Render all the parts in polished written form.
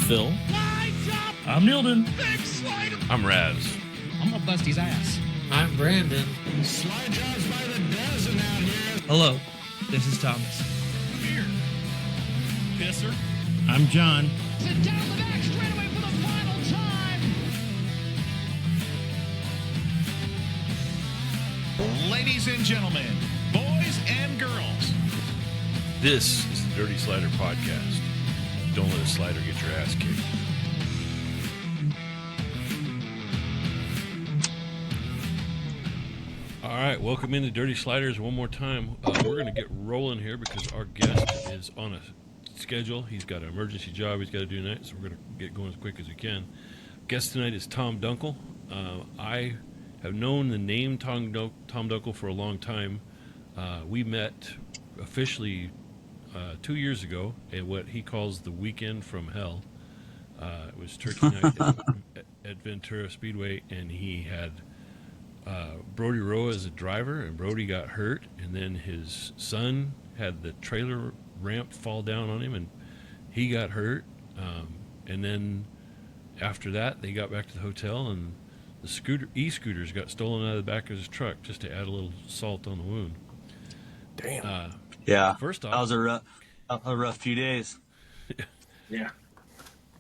Phil. I'm Nilden. I'm Raz. I'm gonna bust his ass. I'm Brandon. Slide jobs by the dozen out here. Hello, this is Thomas. Here. Pisser. I'm John. Sit down the back straightaway for the final time. Ladies and gentlemen, boys and girls. This is the Dirty Slider Podcast. Don't let a slider get your ass kicked. All right, welcome into Dirty Sliders one more time. We're going to get rolling here because our guest is on a schedule. He's got an emergency job he's got to do tonight, so we're going to get going as quick as we can. Guest tonight is Tom Dunkel. I have known the name Tom Dunkel for a long time. We met officially 2 years ago at what he calls the weekend from hell. It was Turkey Night at Ventura Speedway, and he had Brody Roa as a driver, and Brody got hurt, and then his son had the trailer ramp fall down on him, and he got hurt. And then after that, they got back to the hotel, and the e-scooters got stolen out of the back of his truck just to add a little salt on the wound. Damn. Yeah. First off, that was a rough few days. Yeah.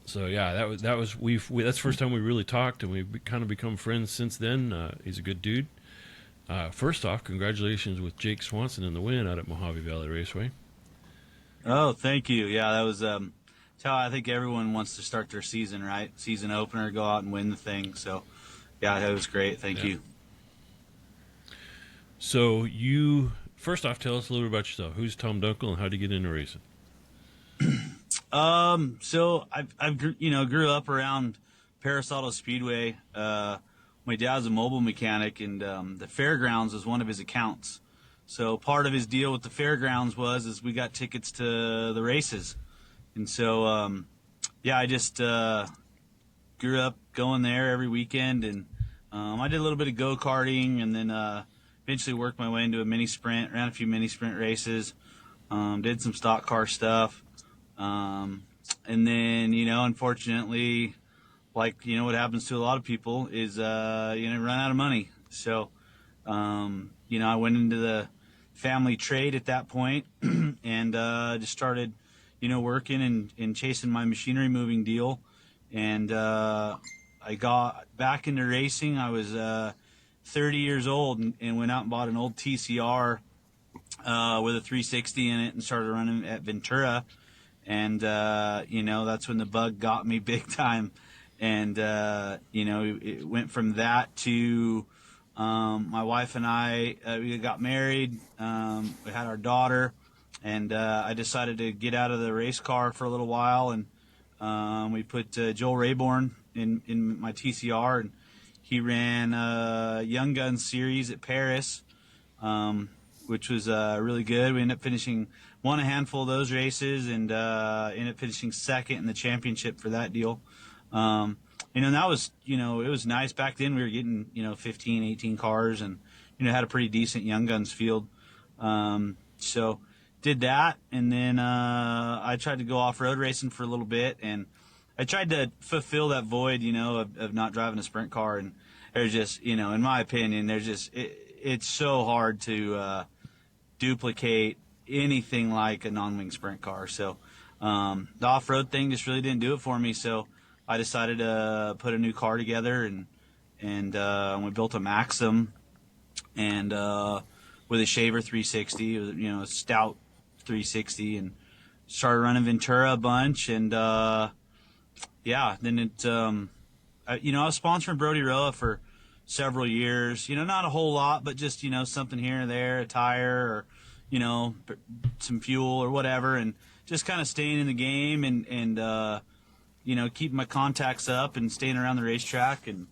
So yeah, that's the first time we really talked, and we've kind of become friends since then. He's a good dude. First off, congratulations with Jake Swanson in the win out at Mojave Valley Raceway. Oh, thank you. Yeah, that was how I think everyone wants to start their season, right? Season opener, go out and win the thing. So yeah, that was great. Thank you. So you first off, tell us a little bit about yourself. Who's Tom Dunkel, and how did you get into racing? So I grew up around Paris Auto Speedway. My dad's a mobile mechanic, and the fairgrounds was one of his accounts. So part of his deal with the fairgrounds was we got tickets to the races, and so I just grew up going there every weekend, and I did a little bit of go-karting, and then eventually worked my way into a mini sprint, ran a few mini sprint races, did some stock car stuff. And then, unfortunately, what happens to a lot of people is, run out of money. So, I went into the family trade at that point and, just started, working and chasing my machinery moving deal. And, I got back into racing. I was, 30 years old and went out and bought an old TCR, with a 360 in it and started running at Ventura. And, that's when the bug got me big time. And, it went from that to my wife and I, we got married. We had our daughter. And I decided to get out of the race car for a little while. And we put Joel Rayborn in my TCR. And he ran Young Guns Series at Paris, which was really good. We ended up won a handful of those races, and ended up finishing second in the championship for that deal. And that was, it was nice. Back then we were getting, 15, 18 cars, and, had a pretty decent Young Guns field. So did that, and then I tried to go off-road racing for a little bit, and I tried to fulfill that void, of not driving a sprint car. And there's just, in my opinion, it's so hard to duplicate anything like a non-wing sprint car. So the off-road thing just really didn't do it for me. So I decided to put a new car together, and we built a Maxim and with a shaver 360, it was, a stout 360, and started running Ventura a bunch. And then it I was sponsoring Brody Roa for several years, not a whole lot, but just, something here and there, a tire or, some fuel or whatever, and just kind of staying in the game and keeping my contacts up and staying around the racetrack. And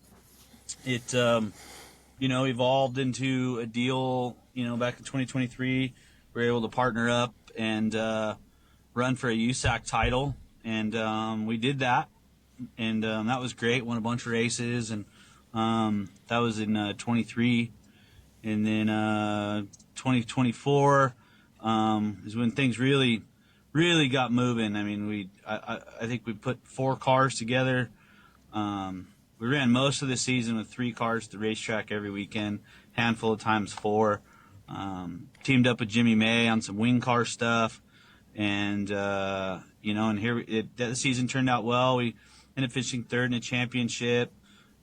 it, evolved into a deal, back in 2023, we were able to partner up and run for a USAC title. And we did that. And that was great, won a bunch of races, and that was in 23. And then 2024 is when things really really got moving. I mean, I think we put 4 cars together. We ran most of the season with 3 cars at the racetrack every weekend, handful of times 4. Teamed up with Jimmy May on some wing car stuff, and and the season turned out well. We ended up finishing 3rd in the championship.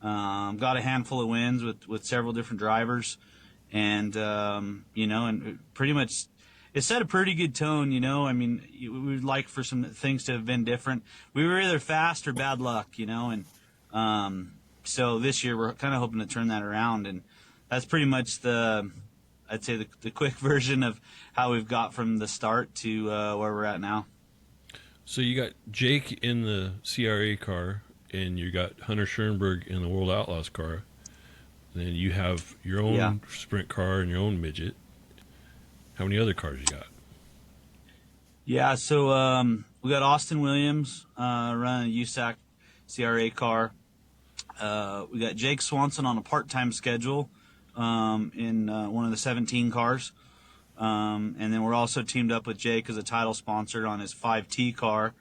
Got a handful of wins with several different drivers, and and pretty much it set a pretty good tone. I mean, we would like for some things to have been different. We were either fast or bad luck, and so this year we're kind of hoping to turn that around, and that's pretty much I'd say the quick version of how we've got from the start to where we're at now. So you got Jake in the CRA car, and you got Hunter Schoenberg in the World Outlaws car. And then you have your own sprint car and your own midget. How many other cars you got? Yeah, so we got Austin Williams running a USAC CRA car. We got Jake Swanson on a part-time schedule in one of the 17 cars. And then we're also teamed up with Jake as a title sponsor on his 5T car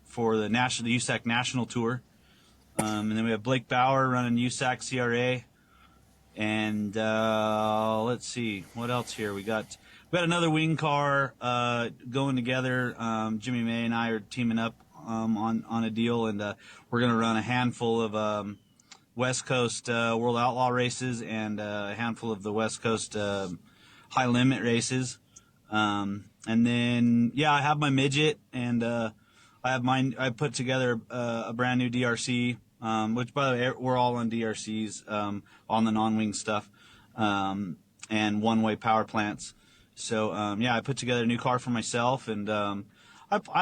for the USAC National Tour. And then we have Blake Bauer running USAC CRA. And let's see, what else here? We got another wing car going together. Jimmy May and I are teaming up on a deal, and we're going to run a handful of West Coast World Outlaw races and a handful of the West Coast high limit races. And then, I have my midget, and I put together a brand new DRC, which, by the way, we're all on DRCs on the non-wing stuff, and one-way power plants. So, I put together a new car for myself, and I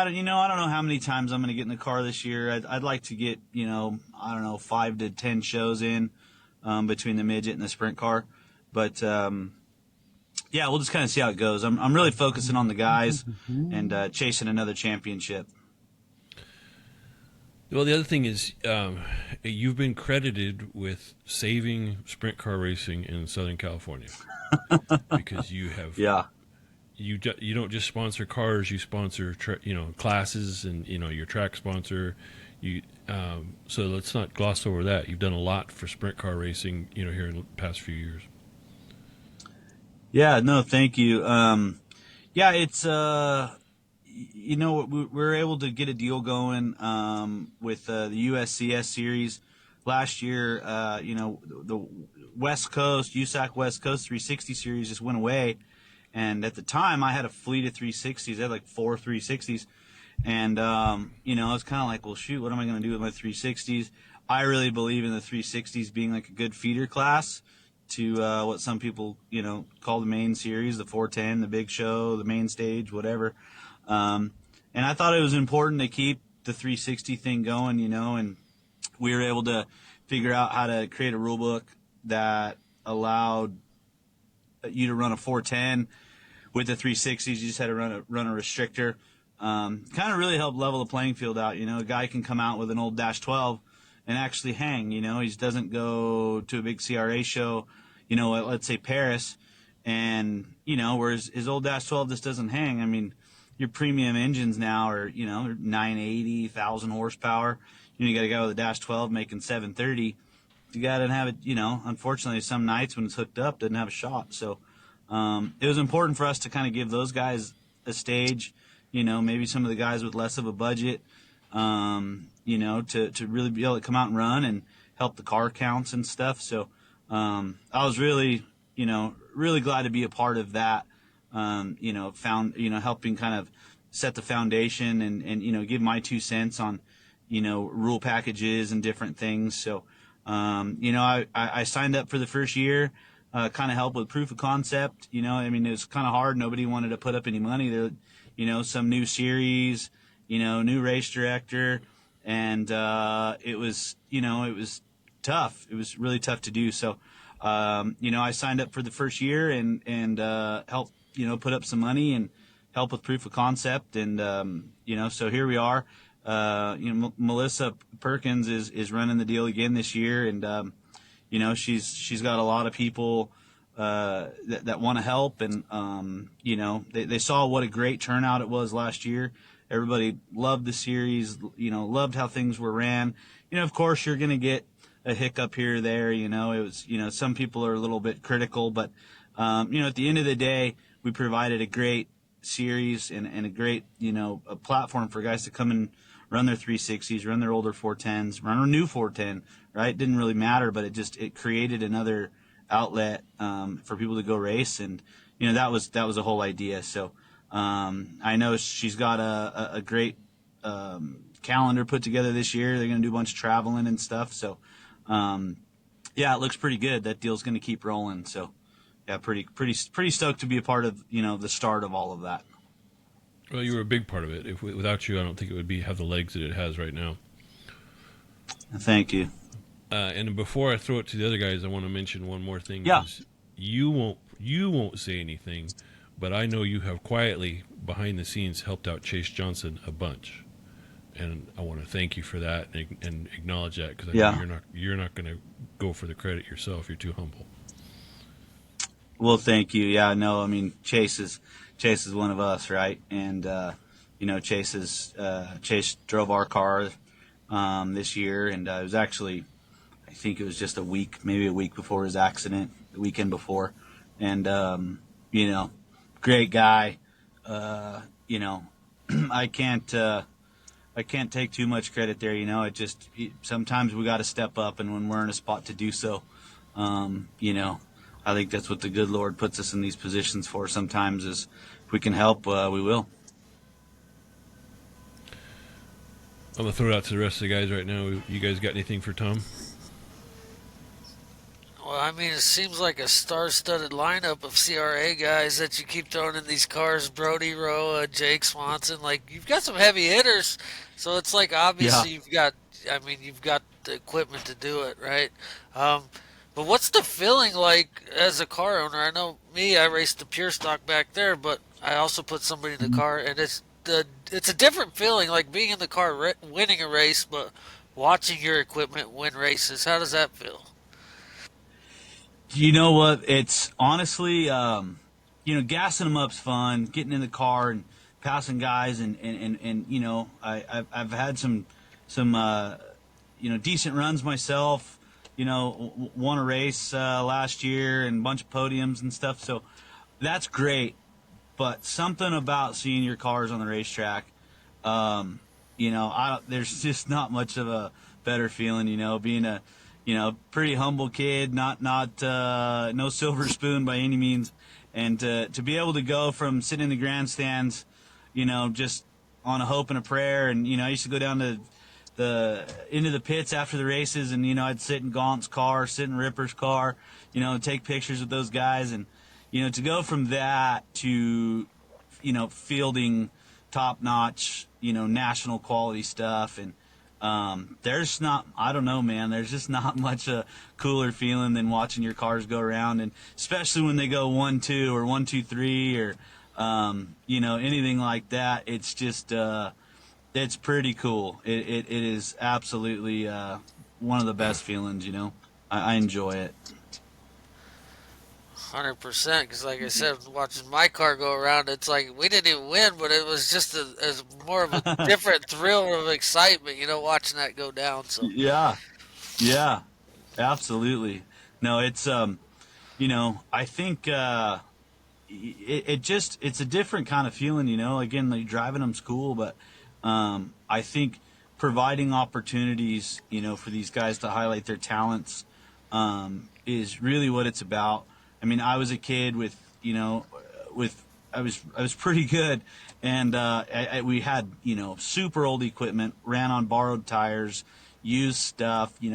don't know how many times I'm going to get in the car this year. I'd like to get, 5 to 10 shows in between the midget and the sprint car. But, we'll just kind of see how it goes. I'm really focusing on the guys and chasing another championship. Well, the other thing is you've been credited with saving sprint car racing in Southern California because you have you don't just sponsor cars, you sponsor classes and your track sponsor. So let's not gloss over that. You've done a lot for sprint car racing here in the past few years. Yeah, no, thank you. It's we're able to get a deal going with the USCS series last year. The West Coast USAC West Coast 360 series just went away, and at the time I had a fleet of 360s. I had like 4 360s, and I was kind of like, well, shoot, what am I going to do with my 360s? I really believe in the 360s being like a good feeder class to what some people call the main series, the 410, the big show, the main stage, whatever. And I thought it was important to keep the 360 thing going, and we were able to figure out how to create a rule book that allowed you to run a 410 with the 360s. You just had to run a restrictor. Kind of really helped level the playing field out. A guy can come out with an old Dash 12 and actually hang. He just doesn't go to a big CRA show, let's say Paris, and whereas his old Dash 12 just doesn't hang. I mean, your premium engines now are 980, 1,000 horsepower. You got a guy with a Dash 12 making 730. You got to have it. Unfortunately, some nights when it's hooked up, doesn't have a shot. So it was important for us to kind of give those guys a stage. Maybe some of the guys with less of a budget. To really be able to come out and run and help the car counts and stuff. So I was really glad to be a part of that. Helping kind of set the foundation and give my 2 cents on, rule packages and different things. So, I signed up for the first year, kind of help with proof of concept. It was kind of hard. Nobody wanted to put up any money. There, some new series, new race director. And it was tough. It was really tough to do. So, I signed up for the first year and helped, put up some money and help with proof of concept. And, so here we are. Melissa Perkins is running the deal again this year. And, she's got a lot of people that want to help, and they saw what a great turnout it was last year. Everybody loved the series, loved how things were ran. Of course, you're going to get a hiccup here or there. It was, some people are a little bit critical, but at the end of the day, we provided a great series and a great, a platform for guys to come and run their 360s, run their older 410s, run a new 410, right? It didn't really matter, but it created another outlet for people to go race, and that was the whole idea. So I know she's got a great calendar put together this year. They're going to do a bunch of traveling and stuff. So it looks pretty good. That deal's going to keep rolling. So yeah, pretty stoked to be a part of the start of all of that. Well, you were a big part of it. Without you, I don't think it would have the legs that it has right now. Thank you. And before I throw it to the other guys, I want to mention one more thing. Yeah. You won't say anything, but I know you have quietly behind the scenes helped out Chase Johnson a bunch, and I want to thank you for that and acknowledge that, because I know you're not going to go for the credit yourself. You're too humble. Well, thank you. Yeah, no, I mean Chase is one of us, right? And Chase drove our car this year, and it was actually, I think it was just maybe a week before his accident, the weekend before, and great guy. I can't take too much credit there. Sometimes we got to step up, and when we're in a spot to do so, I think that's what the good Lord puts us in these positions for. Sometimes is if we can help, we will. I'm going to throw it out to the rest of the guys right now. You guys got anything for Tom? Well, I mean, it seems like a star-studded lineup of CRA guys that you keep throwing in these cars. Brody Roa, Jake Swanson. Like, you've got some heavy hitters, so it's like obviously you've got the equipment to do it, right? But what's the feeling like as a car owner? I know I raced the pure stock back there, but I also put somebody in the car, and it's a different feeling, like being in the car winning a race, but watching your equipment win races. How does that feel? You know what? It's honestly, gassing them up's fun. Getting in the car and passing guys, and I've had some decent runs myself. Won a race last year and a bunch of podiums and stuff. So that's great. But something about seeing your cars on the racetrack, there's just not much of a better feeling, being a, pretty humble kid, not no silver spoon by any means. And to be able to go from sitting in the grandstands, just on a hope and a prayer. And, I used to go down to into the pits after the races, and I'd sit in Gaunt's car, sit in Ripper's car, take pictures with those guys, and to go from that to fielding top-notch national quality stuff, and there's not, I don't know, man, there's just not much a cooler feeling than watching your cars go around, and especially when they go 1-2 or 1-2-3 or anything like that. It's just it's pretty cool. It is absolutely one of the best feelings, I enjoy it. 100%, because like I said, watching my car go around, it's like we didn't even win, but it was just as more of a different thrill of excitement, watching that go down. So yeah, absolutely. No, it's I think it's a different kind of feeling, Again, like driving them's cool, but I think providing opportunities, for these guys to highlight their talents is really what it's about. I mean, I was a kid I was pretty good, and we had super old equipment, ran on borrowed tires, used stuff. We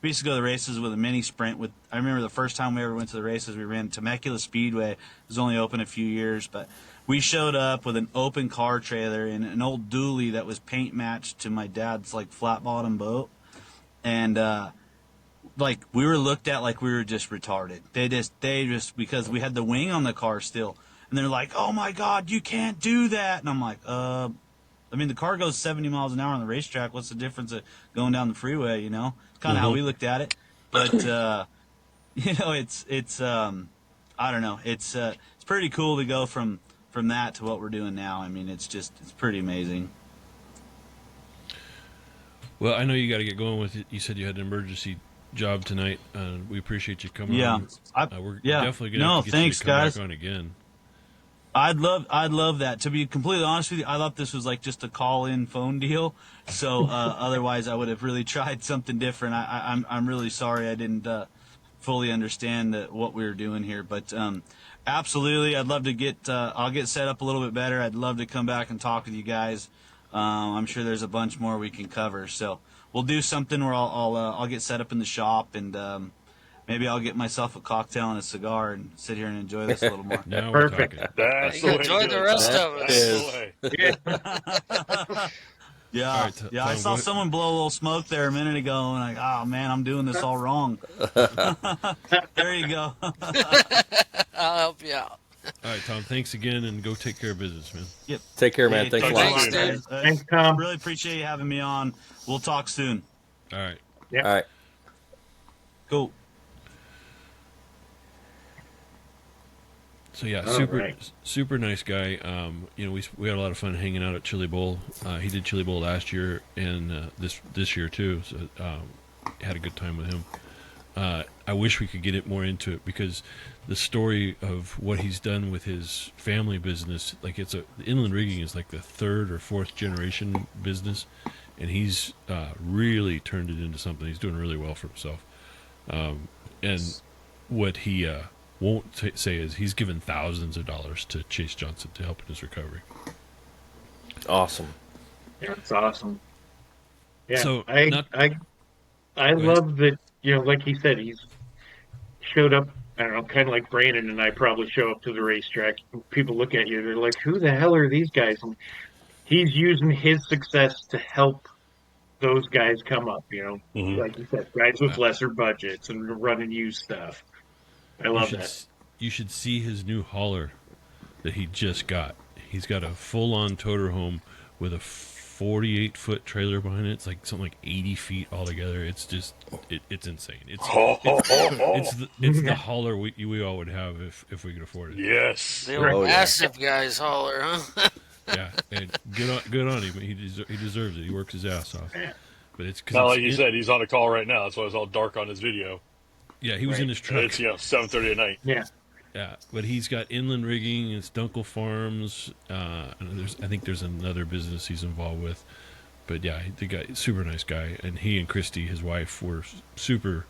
used to go to the races with a mini sprint. I remember the first time we ever went to the races, we ran Temecula Speedway. It was only open a few years, but we showed up with an open car trailer and an old dually that was paint matched to my dad's flat bottom boat, and we were looked at like we were just retarded. They just because we had the wing on the car still, and they're like, "Oh my God, you can't do that!" And I'm like, I mean, the car goes 70 miles an hour on the racetrack. What's the difference of going down the freeway? It's kind of how we looked at it. But it's I don't know. It's pretty cool to go from that to what we're doing now. I mean, it's pretty amazing. Well, I know you got to get going with it. You said you had an emergency job tonight. We appreciate you coming on. We're definitely going to have to get you to come guys. back on again. I'd love that. To be completely honest with you, I thought this was like just a call-in phone deal. So otherwise, I would have really tried something different. I'm really sorry I didn't fully understand what we were doing here. But absolutely, I'd love to get. I'll get set up a little bit better. I'd love to come back and talk with you guys. I'm sure there's a bunch more we can cover. So we'll do something where I'll get set up in the shop and. Maybe I'll get myself a cocktail and a cigar and sit here and enjoy this a little more. Now Perfect. we're talking. That's the way Enjoy the rest of us. Yeah, Right, yeah. I saw someone blow a little smoke there a minute ago, and like, oh man, I'm doing this all wrong. There you go. I'll help you out. All right, Tom, thanks again, and go take care of business, man. Yep. Take care, man. Thanks a lot. Thanks, dude. Thanks, Tom. Really appreciate you having me on. We'll talk soon. All right. All right. Cool. So yeah, All right. super nice guy. We had a lot of fun hanging out at Chili Bowl. He did Chili Bowl last year and this year too. So had a good time with him. I wish we could get it more into it because the story of what he's done with his family business, like the inland rigging is like the third or fourth generation business, and he's really turned it into something. He's doing really well for himself. And what he won't say is he's given thousands of dollars to Chase Johnson to help in his recovery. Awesome. Yeah, it's awesome. Yeah, So, I ahead. love that. Like he said, he's showed up. I don't know, kind of like Brandon and I probably show up to the racetrack. People look at you, they're like, "Who the hell are these guys?" And he's using his success to help those guys come up. Mhm. Like you said, guys with lesser budgets and running used stuff. I love that. You should see his new hauler that he just got. He's got a full-on toter home with a 48-foot trailer behind it. It's like something like 80 feet altogether. It's just it's insane. It's the hauler we all would have if we could afford it. Yes. They were massive guys hauler, huh? Yeah, and good on him. He deserves it. He works his ass off. But it's Not like you said, he's on a call right now. That's why it's all dark on his video. Yeah, he was in his truck. It's 7:30 at night. Yeah. Yeah, but he's got inland rigging. It's Dunkel Farms. And I think there's another business he's involved with. But yeah, the guy, super nice guy, and he and Christy, his wife, were super.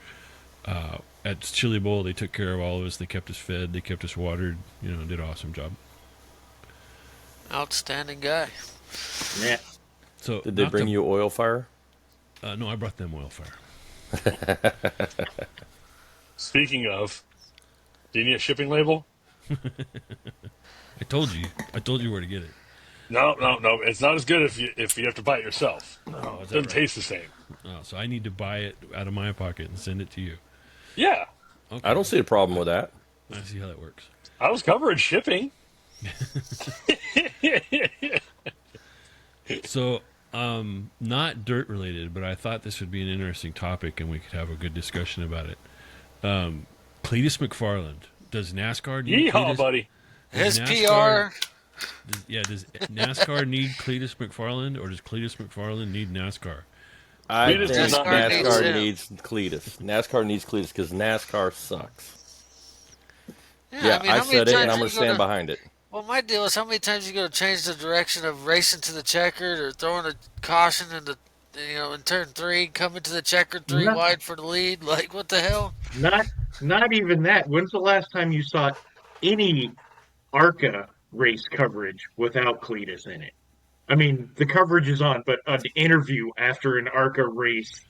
At Chili Bowl, they took care of all of us. They kept us fed. They kept us watered. Did an awesome job. Outstanding guy. Yeah. So Did they bring you oil fire? No, I brought them oil fire. Speaking of, do you need a shipping label? I told you where to get it. No. It's not as good if you have to buy it yourself. Oh, It doesn't taste the same. Oh, so I need to buy it out of my pocket and send it to you. Yeah. Okay. I don't see a problem with that. I see how that works. I was covering shipping. So, not dirt related, but I thought this would be an interesting topic and we could have a good discussion about it. Cleetus McFarland. Does NASCAR need Yeehaw, Cleetus? buddy. His NASCAR, PR. Does NASCAR need Cleetus McFarland, or does Cleetus McFarland need NASCAR? I Cleetus think does not need NASCAR him. needs Cleetus. NASCAR needs Cleetus because NASCAR sucks. Yeah, I how many said it, and times I'm going you to stand behind it. Well, my deal is how many times you go to change the direction of racing to the checkered or throwing a caution into, in turn 3, coming to the checkered 3 No. wide for the lead. Like, what the hell? Not even that. When's the last time you saw any ARCA race coverage without Cleetus in it? I mean, the coverage is on, but an interview after an ARCA race,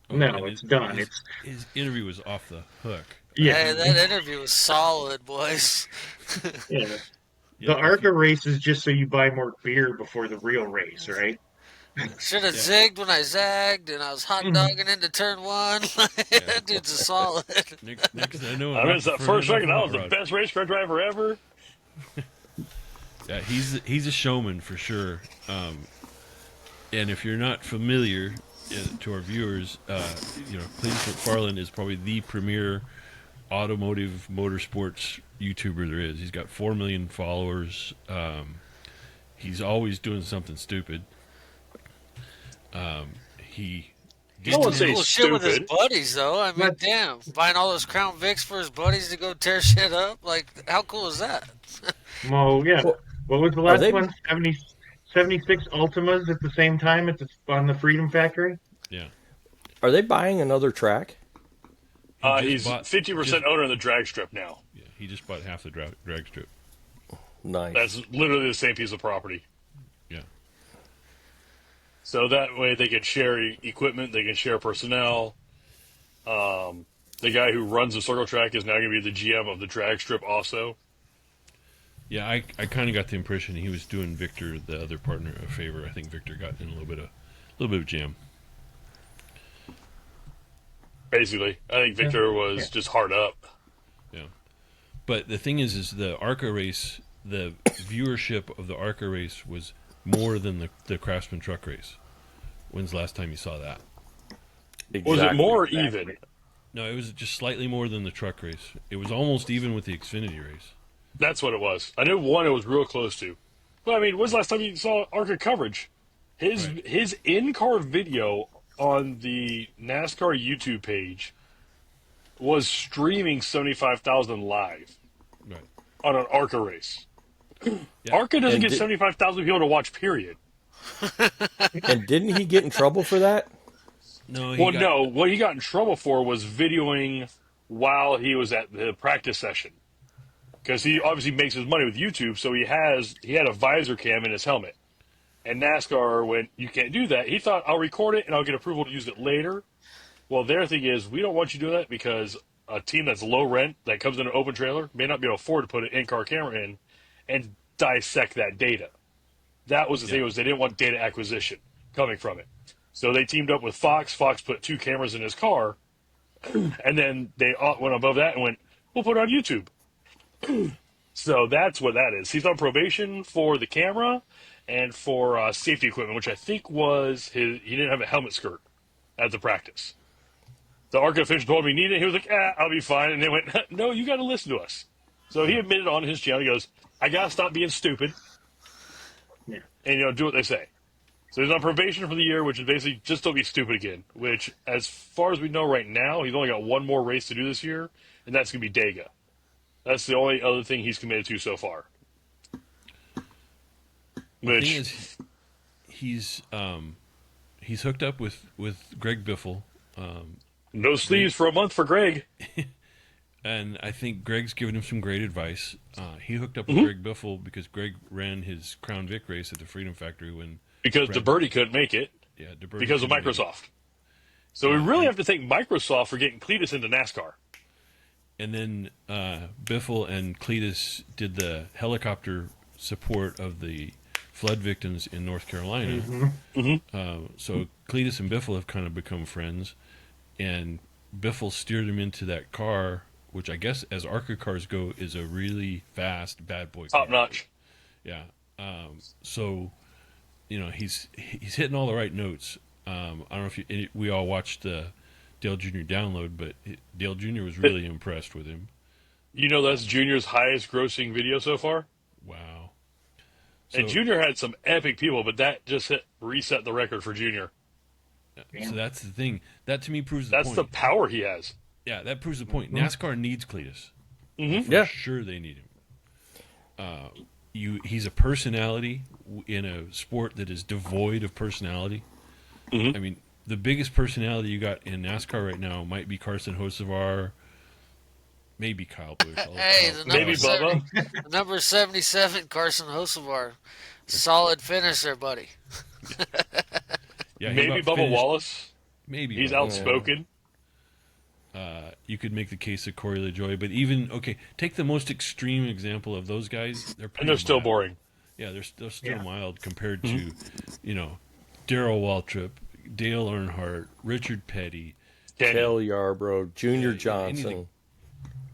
no, it's done. His interview was off the hook. Yeah, Hey, that interview was solid, boys. yeah. Yeah, The ARCA race is just so you buy more beer before the real race, right? Should have zigged when I zagged, and I was hot dogging into turn 1. That dude's a solid. Next, I know. I mean, it's that first second. That was the Rod. best race car driver ever. Yeah, he's a showman for sure. And if you're not familiar, to our viewers, Cleetus McFarland is probably the premier automotive motorsports YouTuber there is. He's got 4 million followers. He's always doing something stupid. He He's No one doing say cool shit with his stupid. buddies, though. I mean, damn, buying all those Crown Vics for his buddies to go tear shit up. Like, how cool is that? Well, yeah. Well, What was the are last they- one? 76 Ultimas at the same time on the Freedom Factory? yeah. Are they buying another track? He He's just bought- 50% owner of the drag strip now. Yeah, he just bought half the drag strip. Nice. That's literally the same piece of property. Yeah. So that way they can share equipment, they can share personnel. The guy who runs the circle track is now going to be the GM of the drag strip also. Yeah, I kind of got the impression he was doing Victor, the other partner, a favor. I think Victor got in a little bit of jam. Basically, I think Victor was just hard up. Yeah. But the thing is the ARCA race, the viewership of the ARCA race was more than the Craftsman truck race. When's the last time you saw that? Exactly. Was it more or even? No, it was just slightly more than the truck race. It was almost even with the Xfinity race. That's what it was. I knew one it was real close to. But I mean, when's the last time you saw ARCA coverage? His in-car video on the NASCAR YouTube page was streaming 75,000 live Right. on an ARCA race. Yeah. ARCA doesn't And get 75,000 people to watch, period. And didn't he get in trouble for that? No, No. What he got in trouble for was videoing while he was at the practice session. Because he obviously makes his money with YouTube, so he had a visor cam in his helmet. And NASCAR went, you can't do that. He thought, I'll record it and I'll get approval to use it later. Well, their thing is, we don't want you to do that because a team that's low rent, that comes in an open trailer, may not be able to afford to put an in-car camera in and dissect that data. That was the thing, was they didn't want data acquisition coming from it. So they teamed up with Fox. Fox put 2 cameras in his car. And then they went above that and went, we'll put it on YouTube. So that's what that is. He's on probation for the camera and for safety equipment, which I think was he didn't have a helmet skirt at the practice. The ARCA official told him he needed it. He was like, I'll be fine. And they went, no, you got to listen to us. So he admitted on his channel, he goes, I got to stop being stupid. Yeah. And, do what they say. So he's on probation for the year, which is basically just don't be stupid again, which, as far as we know right now, he's only got one more race to do this year, and that's going to be Dega. That's the only other thing he's committed to so far. The thing is, he's hooked up with Greg Biffle. No sleeves for a month for Greg. And I think Greg's given him some great advice. He hooked up with Greg Biffle because Greg ran his Crown Vic race at the Freedom Factory Because DeBerti couldn't make it. Yeah, DeBerti because of Microsoft. So we really have to thank Microsoft for getting Cleetus into NASCAR. And then Biffle and Cleetus did the helicopter support of the flood victims in North Carolina. So Cleetus and Biffle have kind of become friends. And Biffle steered him into that car, which I guess, as ARCA cars go, is a really fast bad boy car. Top notch. Yeah. So, he's hitting all the right notes. I don't know if we all watched the Dale Jr. download, but Dale Jr. was really impressed with him. That's Junior's highest grossing video so far. Wow. And Junior had some epic people, but that just reset the record for Junior. So that's the thing. That to me proves the point. That's the power he has. Yeah, that proves the point. NASCAR needs Cleetus. Yeah. Sure they need him. He's a personality in a sport that is devoid of personality. I mean, the biggest personality you got in NASCAR right now might be Carson Hocevar, maybe Kyle Busch. Hey, maybe Bubba. The number 77, Carson Hocevar. Solid finisher, buddy. Yeah, maybe Bubba Wallace. Maybe he's Bubba. outspoken. You could make the case of Corey LaJoie, but even take the most extreme example of those guys. They're still boring. Yeah, they're still mild compared to, Darrell Waltrip, Dale Earnhardt, Richard Petty, Cale Yarbrough, Junior Johnson. anything.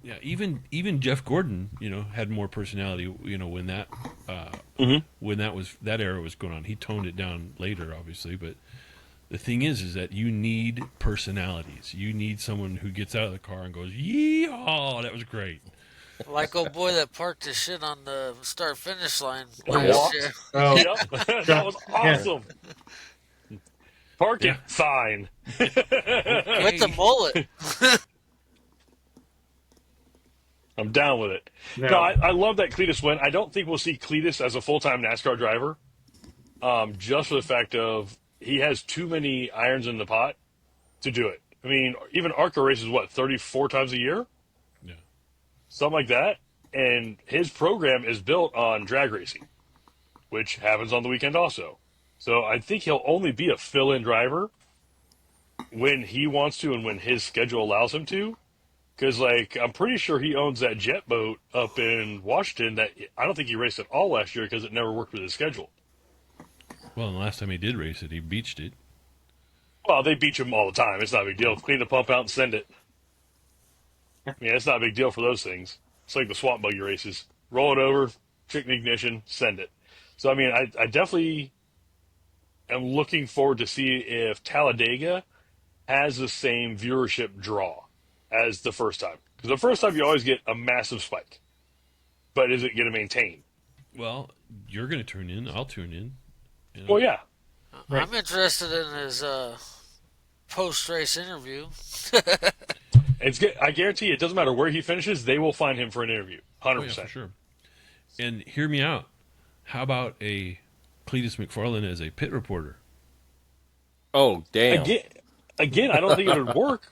Yeah, even Jeff Gordon, had more personality. When that when that era was going on, he toned it down later, obviously. But The thing is that you need personalities. You need someone who gets out of the car and goes, "Yeehaw, that was great." Like old boy that parked his shit on the start-finish line And last walked. year. Oh, Yep. That was awesome. Park it, Yeah. fine. With the mullet. I'm down with it. No. No, I love that Cleetus went. I don't think we'll see Cleetus as a full-time NASCAR driver, just for the fact of he has too many irons in the pot to do it. I mean, even ARCA races, 34 times a year? Yeah. Something like that. And his program is built on drag racing, which happens on the weekend also. So I think he'll only be a fill-in driver when he wants to and when his schedule allows him to. Because, I'm pretty sure he owns that jet boat up in Washington that I don't think he raced at all last year because it never worked with his schedule. Well, and the last time he did race it, he beached it. Well, they beach him all the time. It's not a big deal. Clean the pump out and send it. I mean, it's not a big deal for those things. It's like the swamp buggy races. Roll it over, chicken ignition, send it. So, I mean, I definitely am looking forward to see if Talladega has the same viewership draw as the first time. Because the first time you always get a massive spike. But is it going to maintain? Well, you're going to tune in. I'll tune in. You know? Well, yeah. I'm interested in his post-race interview. I guarantee you, it doesn't matter where he finishes, they will find him for an interview. 100%. Oh, yeah, for sure. And hear me out. How about a Cleetus McFarland as a pit reporter? Oh, damn. Again, I don't think it would work.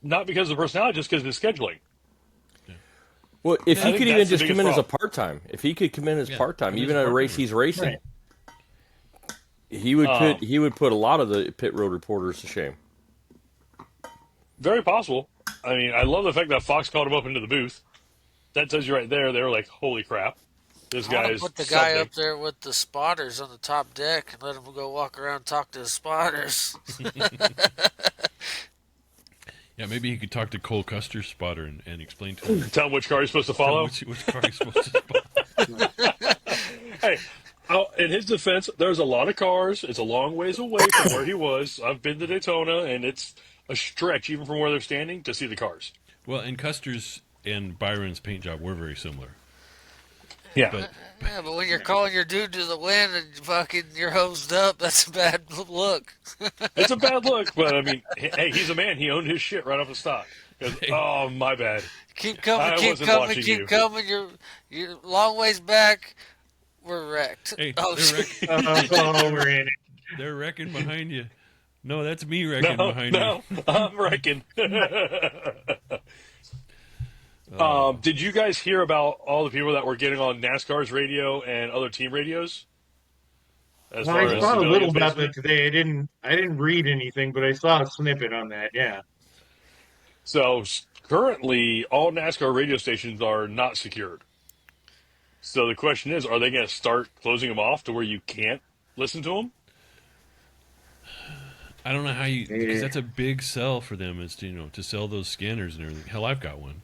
Not because of the personality, just because of his scheduling. Well, if I he think could even that's the just come biggest in as a problem. part-time, if he could come in as part-time, come in even as at a race part-timer. he's racing, Right. he would put a lot of the pit road reporters to shame. Very possible. I mean, I love the fact that Fox called him up into the booth. That tells you right there, they were like, holy crap. This I guy want is to put the guy something. up there with the spotters on the top deck and let him go walk around and talk to the spotters. Yeah, maybe he could talk to Cole Custer's spotter and explain to him Tell him which car he's supposed to follow. which car he's supposed to spot. Hey, in his defense, there's a lot of cars. It's a long ways away from where he was. I've been to Daytona, and it's a stretch, even from where they're standing, to see the cars. Well, and Custer's and Byron's paint job were very similar. Yeah. But Yeah, but when you're calling your dude to the wind and fucking you're hosed up, that's a bad look. It's a bad look, but I mean, hey, he's a man. He owned his shit right off the stop. He goes, oh, my bad. Keep coming, I keep wasn't coming, watching keep you. coming. You're long ways back. We're wrecked. hey, Oh, they're, shit. We're in it. they're wrecking behind you. No, that's me wrecking No, behind no, you. I'm wrecking. Did you guys hear about all the people that were getting on NASCAR's radio and other team radios? As Well, far I as saw a civilians, little about basically? that today. I didn't read anything, but I saw a snippet on that. Yeah. So currently, all NASCAR radio stations are not secured. So the question is, are they going to start closing them off to where you can't listen to them? I don't know how you, because Yeah. that's a big sell for them, is to to sell those scanners and everything. Hell, I've got one.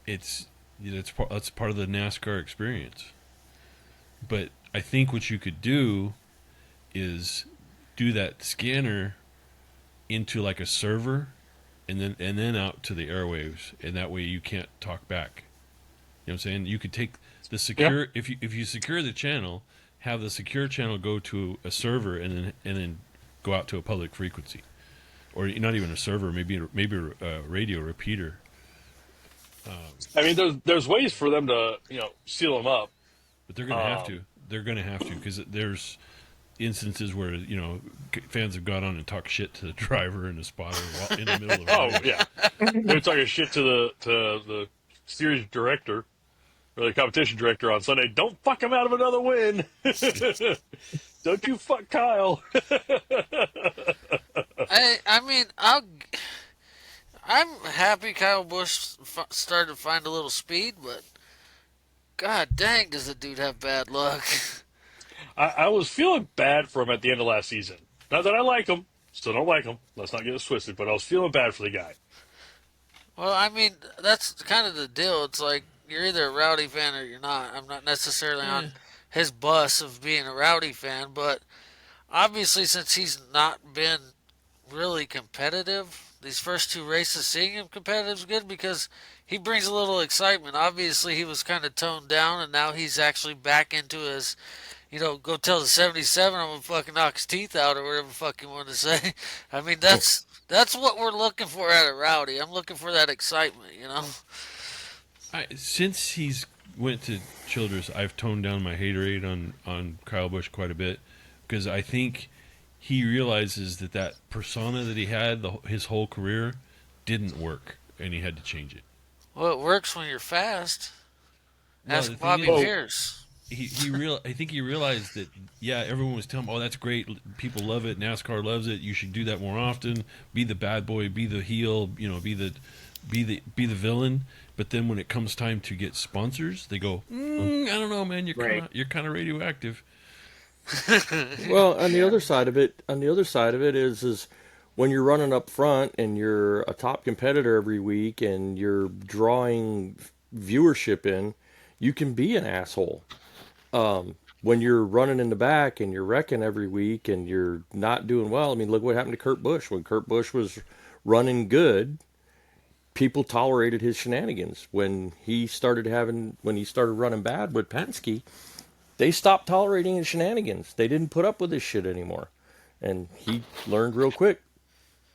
It's that's part of the NASCAR experience. But I think what you could do is do that scanner into like a server, and then out to the airwaves, and that way you can't talk back. You know what I'm saying? You could take the secure if you secure the channel, have the secure channel go to a server, and then go out to a public frequency, or not even a server, maybe a radio repeater. I mean, there's ways for them to seal them up. But they're going to have to. They're going to have to, because there's instances where fans have got on and talked shit to the driver and the spotter in the middle of the Oh race. yeah, they're talking shit to the series director or the competition director on Sunday. Don't fuck him out of another win. Don't you fuck Kyle. I mean, I'm happy Kyle Busch started to find a little speed, but god dang, does the dude have bad luck. I was feeling bad for him at the end of last season. Not that I like him. Still don't like him. Let's not get it twisted. But I was feeling bad for the guy. Well, I mean, that's kind of the deal. It's like you're either a Rowdy fan or you're not. I'm not necessarily on his bus of being a Rowdy fan, but obviously, since he's not been really competitive, these first two races, seeing him competitive is good because he brings a little excitement. Obviously, he was kind of toned down, and now he's actually back into his, go tell the 77 I'm gonna fucking knock his teeth out or whatever the fuck you want to say. I mean, that's what we're looking for out of Rowdy. I'm looking for that excitement. Since he's went to Childress, I've toned down my haterade on Kyle Busch quite a bit because I think he realizes that persona that he had his whole career didn't work, and he had to change it. Well, it works when you're fast. Well, Ask Bobby Pierce. I think he realized that everyone was telling him, "Oh, that's great. People love it. NASCAR loves it. You should do that more often. Be the bad boy. Be the heel. Be the villain." But then when it comes time to get sponsors, they go, "I don't know, man. You're kind of radioactive." Well, on the other side of it is when you're running up front and you're a top competitor every week and you're drawing viewership in, you can be an asshole. When you're running in the back and you're wrecking every week and you're not doing well, I mean, look what happened to Kurt Busch. When Kurt Busch was running good, people tolerated his shenanigans. When he started running bad with Penske, they stopped tolerating his shenanigans. They didn't put up with this shit anymore. And he learned real quick,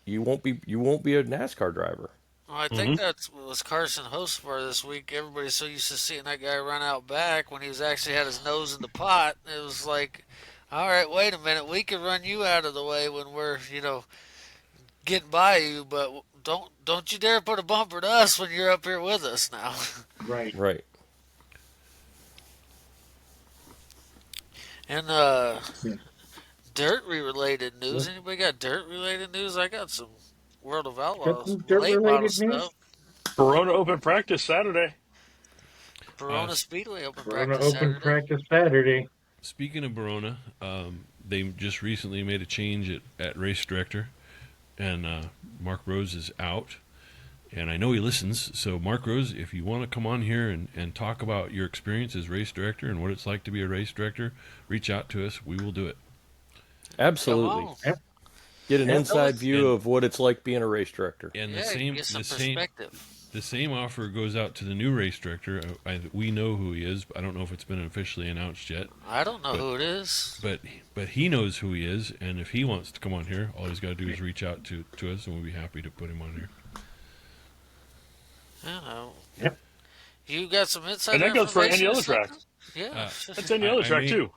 you won't be a NASCAR driver. Well, I think that was Carson Host for this week. Everybody's so used to seeing that guy run out back when he was actually had his nose in the pot. It was like, all right, wait a minute. We can run you out of the way when we're, getting by you, but don't you dare put a bumper to us when you're up here with us now. Right. Right. And dirt-related news. Anybody got dirt-related news? I got some World of Outlaws late model stuff. Corona Open practice Saturday. Verona Speedway Open Corona practice Open Saturday. practice Saturday. Speaking of Verona, they just recently made a change at race director, and Mark Rose is out. And I know he listens, so Mark Rose, if you want to come on here and talk about your experience as race director and what it's like to be a race director, reach out to us. We will do it. Absolutely. Get an inside view of what it's like being a race director. And get some perspective. The same offer goes out to the new race director. We know who he is. I don't know if it's been officially announced yet. I don't know who it is. But he knows who he is, and if he wants to come on here, all he's got to do is reach out to us, and we'll be happy to put him on here. I don't know. Yep. You got some insight And that goes for any other track. Yeah. That's any other track, too.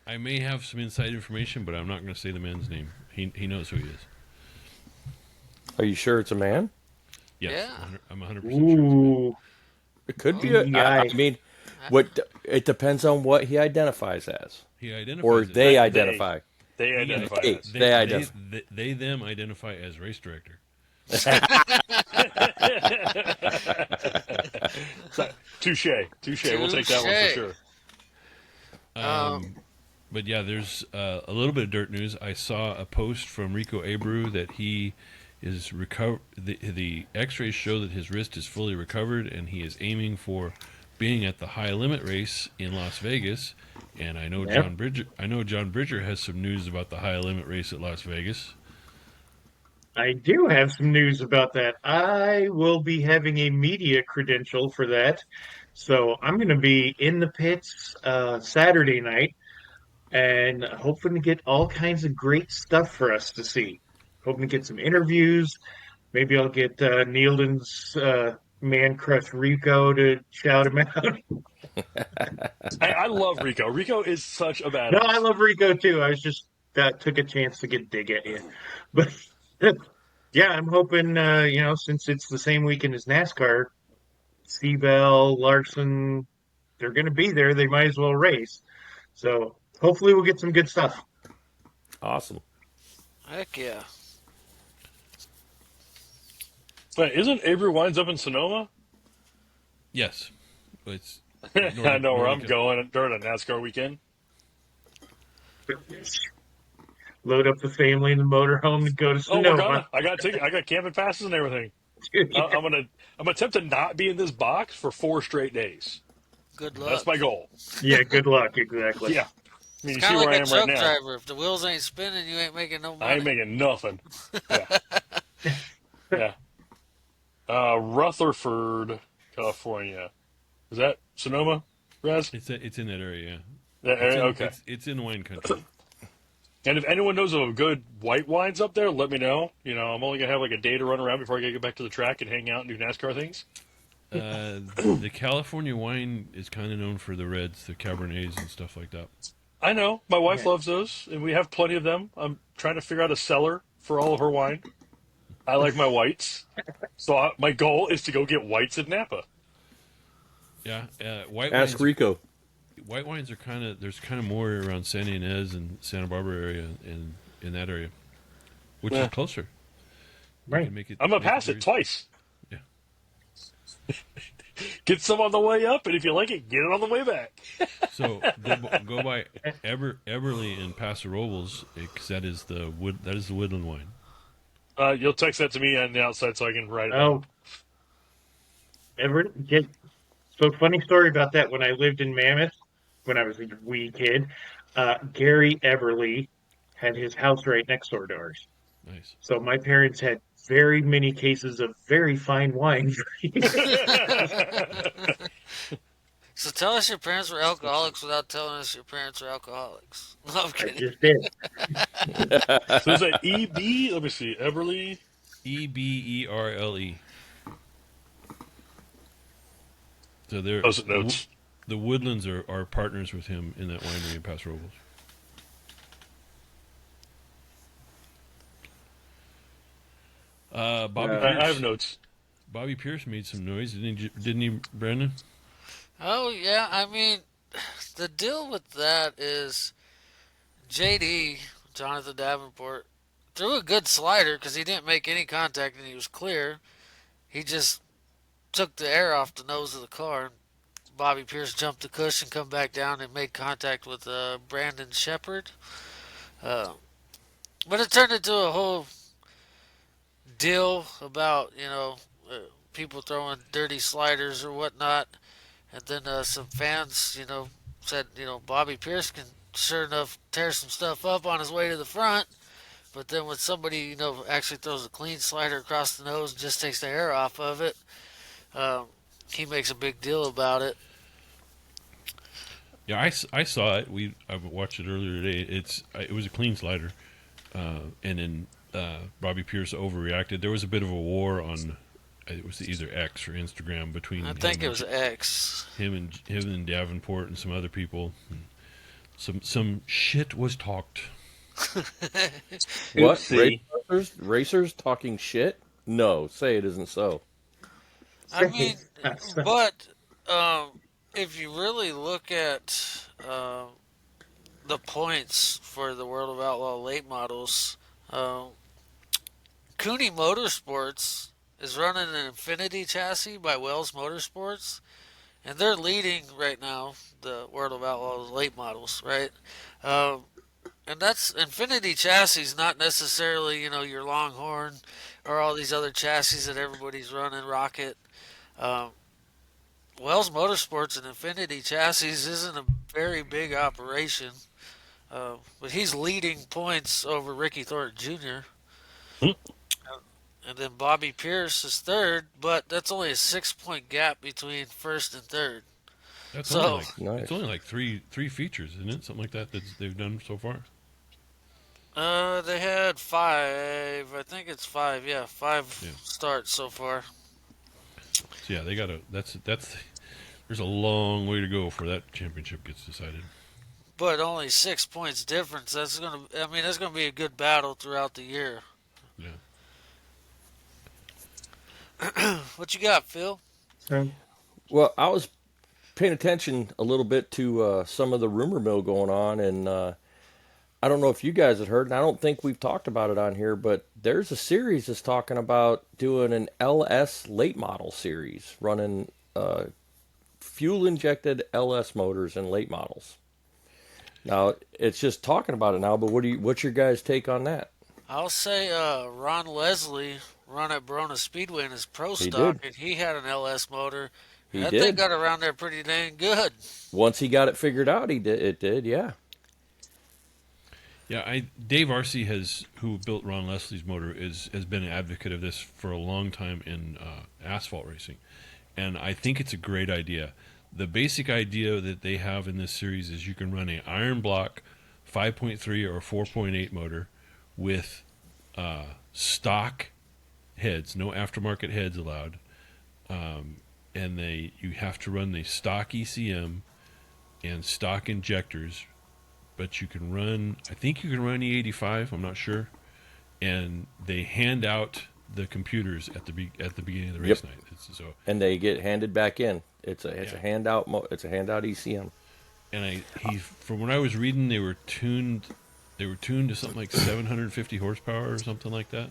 I may have some inside information, but I'm not going to say the man's name. He knows who he is. Are you sure it's a man? Yes, Yeah. I'm 100% sure it's a man. It could be. I mean, it depends on what he identifies as. He identifies or as they identify. They identify They, as. they identify. Them identify as race director. Touche. We'll take that one for sure. But yeah, there's a little bit of dirt news. I saw a post from Rico Abreu that he is recovered. The X-rays show that his wrist is fully recovered, and he is aiming for being at the high limit race in Las Vegas. And I know John Bridger has some news about the high limit race at Las Vegas. I do have some news about that. I will be having a media credential for that. So I'm going to be in the pits Saturday night and hoping to get all kinds of great stuff for us to see. Hoping to get some interviews. Maybe I'll get Nealden's man crush Rico to shout him out. I love Rico. Rico is such a badass. No, I love Rico too. I was just took a chance to get dig at you. But yeah, I'm hoping, since it's the same weekend as NASCAR, Seabell, Larson, they're going to be there. They might as well race. So hopefully we'll get some good stuff. Awesome. Heck yeah. Wait, isn't Avery Wines up in Sonoma? Yes. It's I know where I'm going during a NASCAR weekend. Load up the family in the motorhome and go to Sonoma. I got tickets. I got camping passes and everything. I'm gonna attempt to not be in this box for 4 straight days. Good luck. That's my goal. Yeah, good luck. Exactly. Yeah. I mean, It's you see kind of where I like a am right truck now. driver. If the wheels ain't spinning, you ain't making no money. I ain't making nothing. Yeah. Yeah. Rutherford, California. Is that Sonoma, Raz? It's in that area. That Yeah. area? Okay. It's in wine country. And if anyone knows of good white wines up there, let me know. You know, I'm only gonna have like a day to run around before I get back to the track and hang out and do NASCAR things. The California wine is kind of known for the reds, the Cabernets, and stuff like that. I know. My wife loves those, and we have plenty of them. I'm trying to figure out a cellar for all of her wine. I like my whites. So my goal is to go get whites at Napa. Yeah, white Ask wines. Rico. White wines are there's kind of more around San Ynez and Santa Barbara area and in that area, which is closer. Right. I'm gonna pass it twice. Yeah. Get some on the way up, and if you like it, get it on the way back. So go by Eberly and Paso Robles, because that is the woodland wine. You'll text that to me on the outside so I can write it Oh, so funny story about that. When I lived in Mammoth, when I was a wee kid, Gary Everly had his house right next door to ours. Nice. So my parents had very many cases of very fine wine. So tell us your parents were alcoholics without telling us your parents were alcoholics. No, I'm I kidding. just did. So is that EB? Let me see. Eberly? Eberle. So they're Post-it notes. The Woodlands are partners with him in that winery in Paso Robles. Bobby Pierce, I have notes. Bobby Pierce made some noise, didn't he, Brandon? Oh, yeah. I mean, the deal with that is JD, Jonathan Davenport, threw a good slider because he didn't make any contact and he was clear. He just took the air off the nose of the car. Bobby Pierce jumped the cushion, come back down, and made contact with Brandon Shepard. But it turned into a whole deal about, people throwing dirty sliders or whatnot. And then some fans, said, Bobby Pierce can sure enough tear some stuff up on his way to the front. But then when somebody, actually throws a clean slider across the nose and just takes the air off of it, he makes a big deal about it. Yeah, I saw it. I watched it earlier today. It was a clean slider, and then Bobby Pierce overreacted. There was a bit of a war on, it was either X or Instagram between. I think it was X. Him and Davenport and some other people. Some shit was talked. What? Racers talking shit? No, say it isn't so. I mean, but if you really look at the points for the World of Outlaw late models, Cooney Motorsports is running an Infinity chassis by Wells Motorsports, and they're leading right now the World of Outlaw late models, right? And that's Infinity chassis, not necessarily, your Longhorn or all these other chassis that everybody's running, Rocket. Wells Motorsports and Infinity chassis isn't a very big operation, but he's leading points over Ricky Thornton Jr. And then Bobby Pierce is third, but that's only a 6-point gap between first and third. It's only like three features, isn't it? Something like that they've done so far. They had 5. I think it's 5. Yeah, 5 starts so far. So yeah, they got that's there's a long way to go before that championship gets decided. But only 6 points difference. That's gonna be a good battle throughout the year. Yeah. What you got, Phil? Well, I was paying attention a little bit to some of the rumor mill going on, and I don't know if you guys had heard, and I don't think we've talked about it on here, but there's a series that's talking about doing an LS late model series, running fuel-injected LS motors in late models. Now, it's just talking about it now, but what's your guys' take on that? I'll say Ron Leslie run at Verona Speedway in his pro stock, and he had an LS motor. That thing got around there pretty dang good. Once he got it figured out, it did, yeah. Yeah, Dave Arcee who built Ron Leslie's motor, has been an advocate of this for a long time in asphalt racing, and I think it's a great idea. The basic idea that they have in this series is you can run an iron block 5.3 or 4.8 motor with stock heads, no aftermarket heads allowed, and you have to run the stock ECM and stock injectors. But you can run, I think you can run E85, I'm not sure. And they hand out the computers at the beginning of the race night. And they get handed back in. It's a handout. It's a handout ECM. And from what I was reading, they were tuned to something like 750 horsepower or something like that.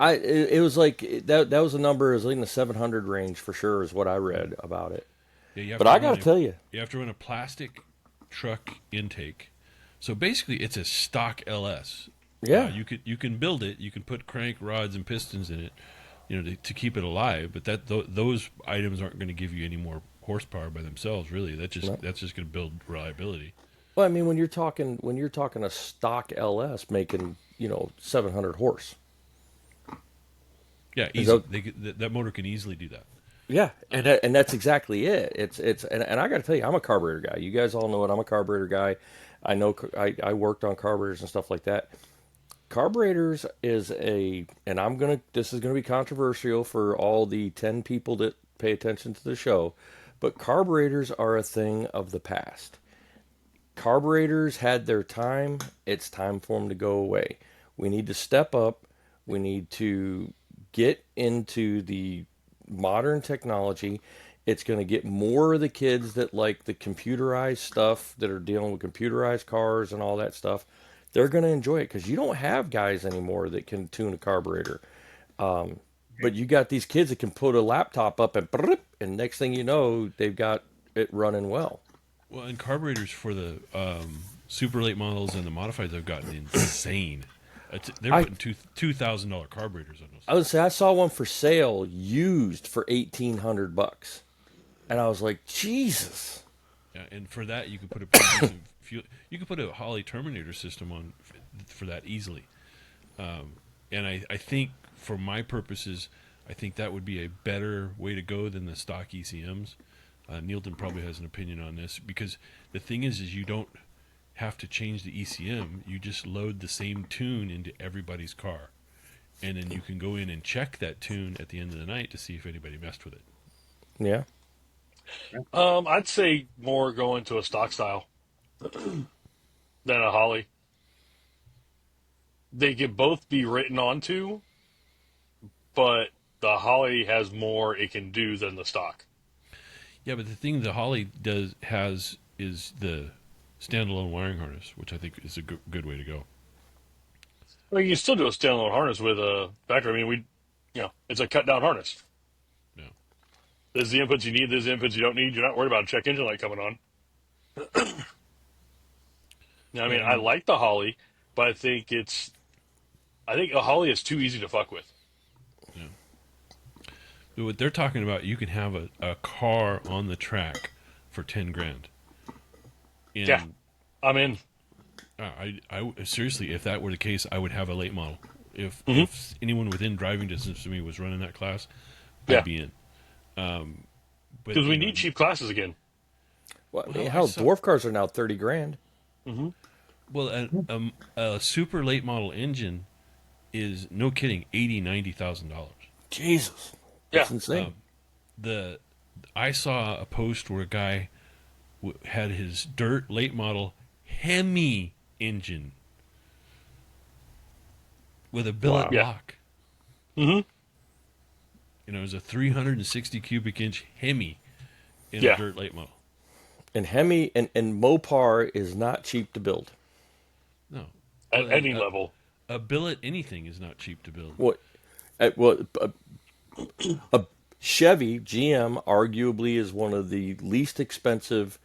It was like that was a number. It was like in the 700 range for sure, is what I read about it. Yeah, but I got to tell you, you have to run a plastic truck intake. So basically, it's a stock LS. Yeah, you can build it. You can put crank rods and pistons in it, to keep it alive. But those items aren't going to give you any more horsepower by themselves. Really, that's just going to build reliability. Well, I mean, when you're talking a stock LS making 700 horse. Yeah, easy. That motor can easily do that. Yeah, and that's exactly it. And I got to tell you, I'm a carburetor guy. You guys all know it. I'm a carburetor guy. I know I worked on carburetors and stuff like that. Carburetors this is gonna be controversial for all the 10 people that pay attention to the show, but carburetors are a thing of the past. Carburetors had their time. It's time for them to go away. We need to step up. We need to get into the modern technology. It's going to get more of the kids that like the computerized stuff, that are dealing with computerized cars and all that stuff. They're going to enjoy it because you don't have guys anymore that can tune a carburetor. But you got these kids that can put a laptop up and next thing you know, they've got it running well. Well, and carburetors for the super late models and the modifieds have gotten insane. They're putting $2,000 carburetors on those. I would say I saw one for sale used for $1,800, and I was like, Jesus. Yeah, and for that you could put a piece of fuel. You could put a Holley Terminator system on for that easily. And I think for my purposes, I think that would be a better way to go than the stock ECMs. Neilton probably has an opinion on this because the thing is you don't have to change the ECM. You just load the same tune into everybody's car, and then you can go in and check that tune at the end of the night to see if anybody messed with it. Yeah. I'd say more go into a stock style than a Holley. They could both be written onto, but the Holley has more it can do than the stock. Yeah, but the thing the Holley has is the standalone wiring harness, which I think is a good way to go. Well, you can still do a standalone harness with a battery. I mean, it's a cut down harness. Yeah. There's the inputs you need. There's the inputs you don't need. You're not worried about a check engine light coming on. I mean, I like the Holley, but I think a Holley is too easy to fuck with. Yeah. But what they're talking about, you can have a car on the track for $10,000. Yeah, I'm in. I seriously, if that were the case, I would have a late model. If anyone within driving distance to me was running that class, I'd be in. Because we need cheap classes again. Well, dwarf cars are now $30,000. Mm-hmm. Well, a super late model engine is, no kidding, $80,000-$90,000. Jesus, that's insane. I saw a post where a guy had his dirt late model Hemi engine with a billet block. Mm-hmm. It was a 360 cubic inch Hemi in a dirt late model. And Hemi and Mopar is not cheap to build. No, at any level. A billet anything is not cheap to build. A Chevy GM arguably is one of the least expensive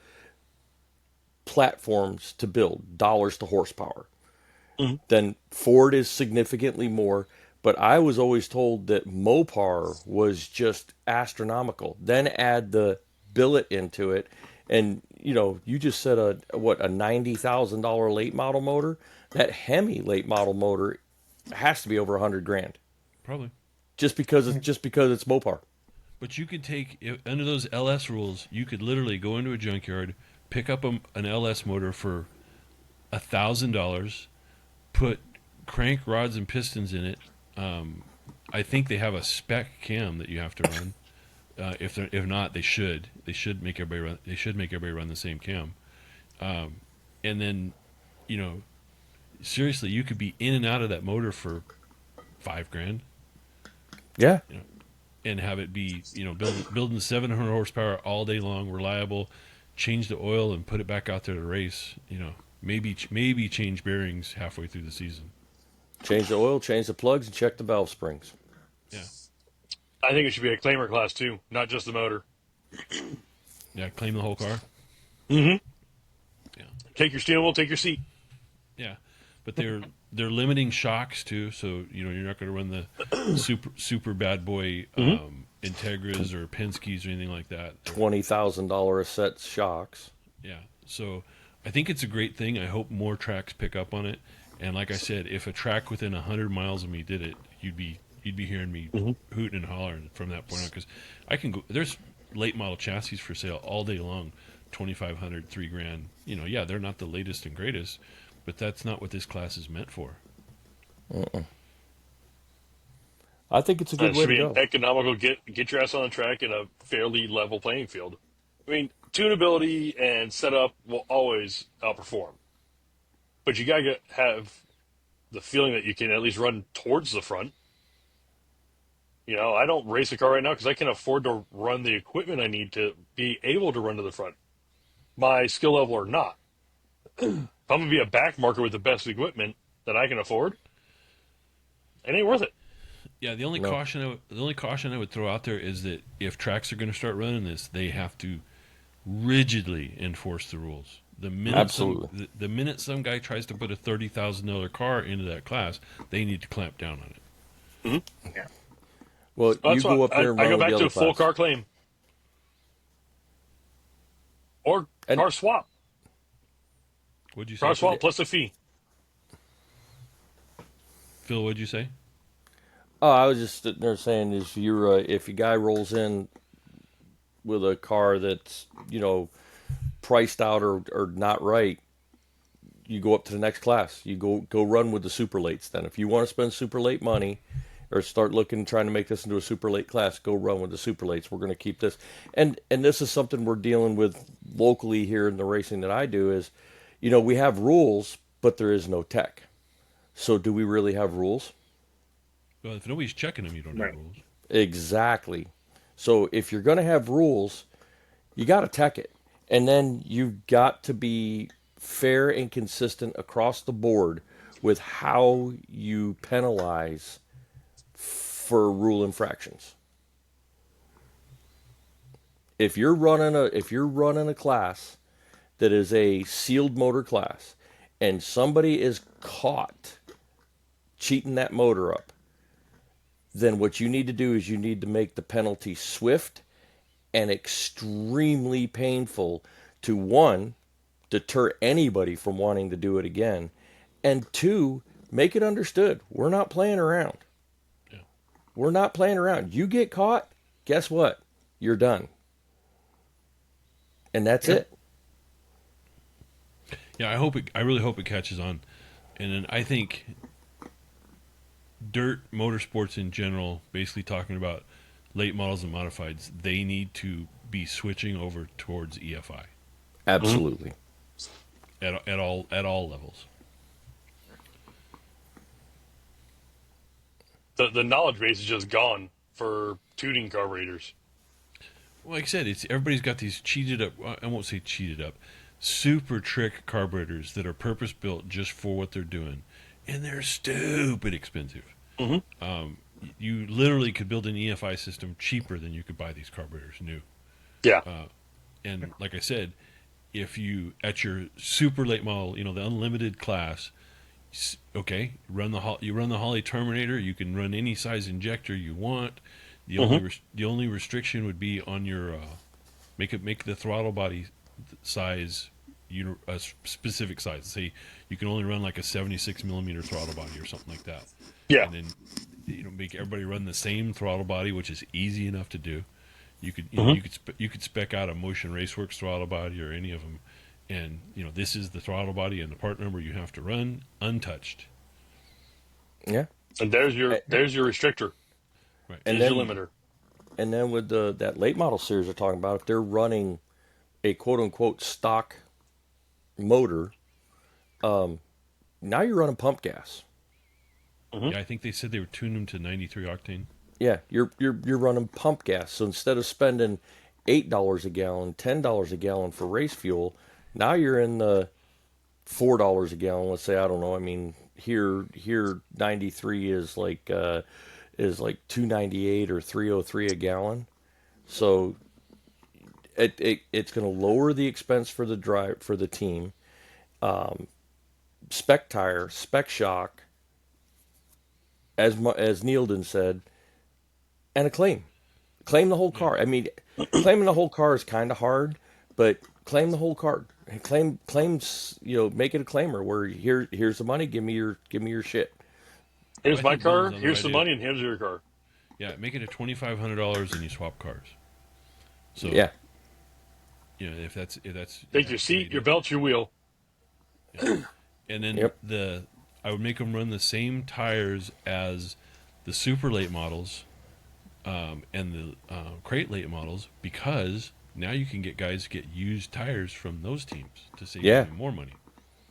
platforms to build, dollars to horsepower. Mm-hmm. Then Ford is significantly more, but I was always told that Mopar was just astronomical. Then add the billet into it, and you just said a $90,000 late model motor. That Hemi late model motor has to be over $100,000 Probably. just because it's Mopar. But you could under those LS rules, you could literally go into a junkyard, pick up an LS motor for $1,000, put crank rods and pistons in it. I think they have a spec cam that you have to run. If not, they should make everybody run. They should make everybody run the same cam. And then, seriously, you could be in and out of that motor for $5,000. Yeah. And have it be, building 700 horsepower all day long, reliable. Change the oil and put it back out there to race. Maybe change bearings halfway through the season. Change the oil, change the plugs, and check the valve springs. Yeah. I think it should be a claimer class too, not just the motor. Yeah, claim the whole car. Mm-hmm. Yeah. Take your steering wheel, take your seat. Yeah, but they're limiting shocks too, so you're not going to run the super bad boy Integras or Penske's or anything like that. $20,000 a set shocks. Yeah, so I think it's a great thing. I hope more tracks pick up on it. And like I said, if a track within 100 miles of me did it, you'd be hearing me hooting and hollering from that point on, because I can go. There's late model chassis for sale all day long, $2,500, $3,000. Yeah, they're not the latest and greatest, but that's not what this class is meant for. I think it's a good way to go. Economical. Get your ass on the track in a fairly level playing field. I mean, tunability and setup will always outperform, but you gotta have the feeling that you can at least run towards the front. I don't race a car right now because I can afford to run the equipment I need to be able to run to the front, my skill level or not. If I'm going to be a back marker with the best equipment that I can afford, it ain't worth it. Yeah, the only caution I would throw out there is that if tracks are going to start running this, they have to rigidly enforce the rules. The minute some guy tries to put a $30,000 car into that class, they need to clamp down on it. Mm-hmm. Yeah. Well, you go up there and run I go back the to other a full class. car claim. Or car swap. What'd you say? Car swap plus a fee. Phil, what'd you say? Oh, I was just sitting there saying, if a guy rolls in with a car that's priced out or not right, you go up to the next class. You go run with the super lates. Then, if you want to spend super late money, or start trying to make this into a super late class, go run with the super lates. We're going to keep this, and this is something we're dealing with locally here in the racing that I do. Is, we have rules, but there is no tech. So, do we really have rules? Well, if nobody's checking them, you don't have rules. Exactly. So if you're going to have rules, you got to tech it. And then you've got to be fair and consistent across the board with how you penalize for rule infractions. If you're running a class that is a sealed motor class and somebody is caught cheating that motor up, then what you need to do is you need to make the penalty swift and extremely painful to, one, deter anybody from wanting to do it again, and two, make it understood. We're not playing around. Yeah. We're not playing around. You get caught, guess what? You're done. And that's it. Yeah, I really hope it catches on. And then I think dirt motorsports in general, basically talking about late models and modifieds, they need to be switching over towards EFI. Absolutely. At all levels. The knowledge base is just gone for tuning carburetors. Well, like I said, everybody's got these cheated up, I won't say cheated up, super trick carburetors that are purpose built just for what they're doing. And they're stupid expensive. Mm-hmm. You literally could build an EFI system cheaper than you could buy these carburetors new. Yeah. And like I said, if you, at your super late model, the unlimited class, okay, you run the Holly Terminator, you can run any size injector you want. The only restriction would be on your make the throttle body size, a specific size. Say you can only run like a 76 millimeter throttle body or something like that. Yeah. And then make everybody run the same throttle body, which is easy enough to do. You could you could spec out a Motion Raceworks throttle body or any of them, and this is the throttle body and the part number you have to run untouched. Yeah. And there's your restrictor. Right. And there's your limiter. And then with that late model series they're talking about, if they're running a quote unquote stock motor, now you're running pump gas. Yeah, I think they said they were tuning them to 93 octane. Yeah, you're running pump gas. So instead of spending $8 a gallon, $10 a gallon for race fuel, now you're in the $4 a gallon. Let's say, I don't know. I mean, here 93 is like $2.98 or $3.03 a gallon. So it's going to lower the expense for the team. Spec tire, spec shock, as Neilden said, and a claim the whole car. I mean, claiming the whole car is kind of hard, but claim the whole car. Claims, make it a claimer where here's the money. Give me your shit. Here's my car. Here's the money, and here's your car. Yeah, make it a $2,500 and you swap cars. So yeah, if that's take your seat, your belt, your wheel. Yeah. And then I would make them run the same tires as the super late models, and the crate late models, because now you can get guys to get used tires from those teams to save you more money.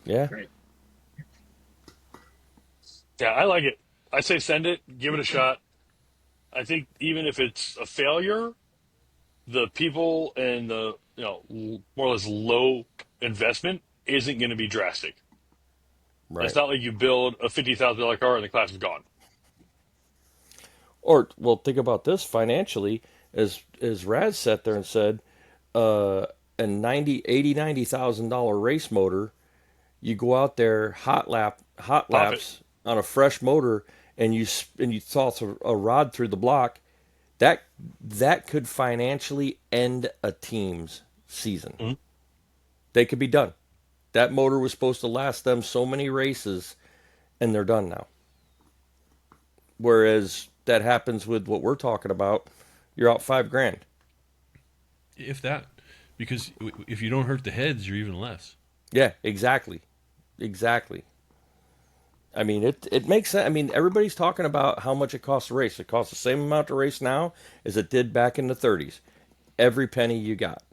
Yeah. Right. Yeah, I like it. I say send it, give it a shot. I think even if it's a failure, the people and the more or less low investment isn't going to be drastic. Right. It's not like you build a $50,000 car and the class is gone. Or, well, think about this financially. As Raz sat there and said, a $90,000 race motor, you go out there hot laps on a fresh motor, and you toss a rod through the block, that could financially end a team's season. Mm-hmm. They could be done. That motor was supposed to last them so many races, and they're done now. Whereas that happens with what we're talking about, you're out $5,000. If that, because if you don't hurt the heads, you're even less. Yeah, exactly. I mean, it makes sense. I mean, everybody's talking about how much it costs to race. It costs the same amount to race now as it did back in the 30s. Every penny you got.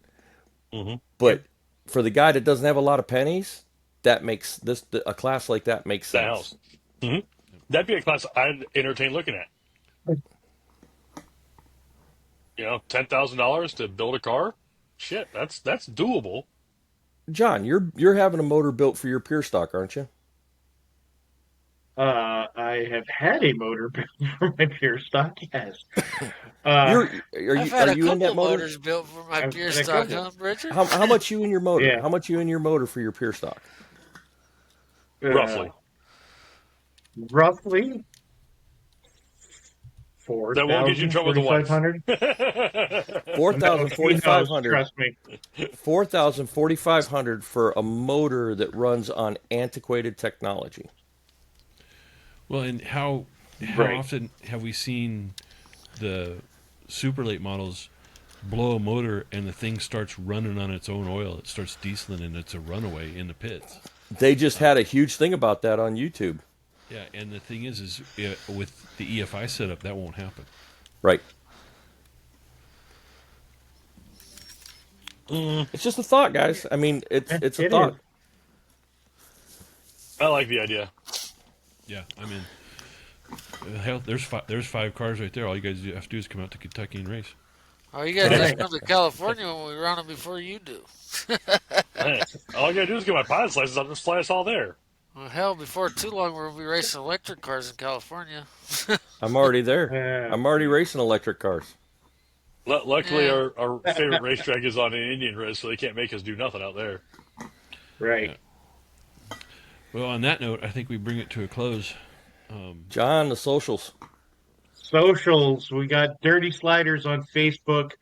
Mm-hmm. But for the guy that doesn't have a lot of pennies, that makes a class like that makes sense. Mm-hmm. That'd be a class I'd entertain looking at. $10,000 to build a car? Shit, that's doable. John, you're having a motor built for your pure stock, aren't you? I have had a motor built for my pure stock. Yes. I've had a couple motors built for my pure stock, huh, Richard? How much you in your motor? Yeah. How much you in your motor for your pure stock? Roughly. 4,000. That won't get you in trouble with the wife. 4,000, 4,500. Trust me. 4,000, 4,500 for a motor that runs on antiquated technology. Well, and how often have we seen the super late models blow a motor and the thing starts running on its own oil? It starts dieseling and it's a runaway in the pits. They just had a huge thing about that on YouTube. Yeah, and the thing is with the EFI setup, that won't happen. Right. It's just a thought, guys. I mean, it's a thought. Is. I like the idea. Yeah, I mean, hell, there's 5 cars right there. All you guys have to do is come out to Kentucky and race. Oh, you guys just come to California when we run them before you do. All I gotta do is get my pilot's license. I'll just fly us all there. Well, hell, before too long, we'll be racing electric cars in California. I'm already there. I'm already racing electric cars. Luckily, our favorite racetrack is on an Indian race, so they can't make us do nothing out there. Right. Yeah. Well, on that note, I think we bring it to a close. John, the socials. Socials. We got Dirty Sliders on Facebook.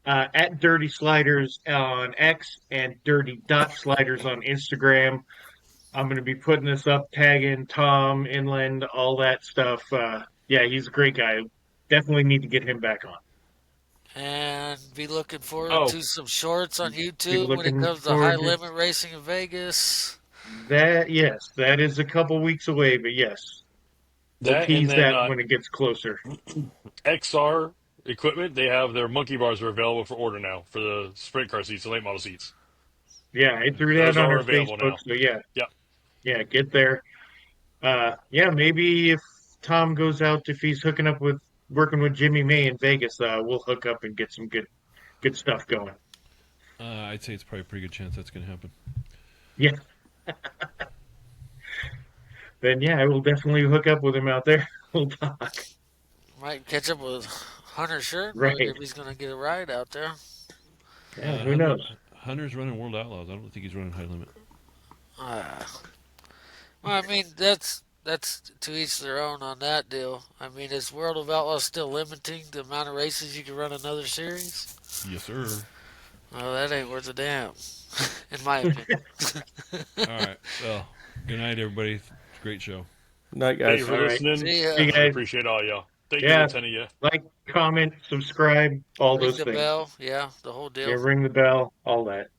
at Dirty Sliders on X and Dirty Dot Sliders on Instagram. I'm going to be putting this up, tagging Tom, Inland, all that stuff. Yeah, he's a great guy. Definitely need to get him back on. And be looking forward Oh. to some shorts on Be YouTube when it looking comes to forward high to- limit racing in Vegas. Yes, that is a couple weeks away, but yes. We'll That and tease then that when it gets closer. XR equipment, they have their monkey bars are available for order now for the sprint car seats, the late model seats. Yeah, I threw that Those on are our available Facebook, now. so yeah. Yeah. Yeah, get there. Yeah, maybe if Tom goes out, if he's hooking up with working with Jimmy May in Vegas, we'll hook up and get some good stuff going. I'd say it's probably a pretty good chance that's going to happen. Yeah. Then yeah, I will definitely hook up with him out there. We'll talk. Might catch up with Hunter Sherman Right. if he's going to get a ride out there. Yeah, who knows? Hunter's running World Outlaws. I don't think he's running High Limit. Well, I mean, that's to each their own on that deal. I mean, is World of Outlaws still limiting the amount of races you can run another series? Yes, sir. Well, that ain't worth a damn, in my opinion. All right. Well, good night, everybody. Great show. Night, Thank guys. you for All right. listening. See ya. See you guys. Appreciate all y'all. Thank Yeah. you to 10 of you. Like, comment, subscribe, all Ring those the things. bell. Yeah, the whole deal. Yeah, ring the bell, all that.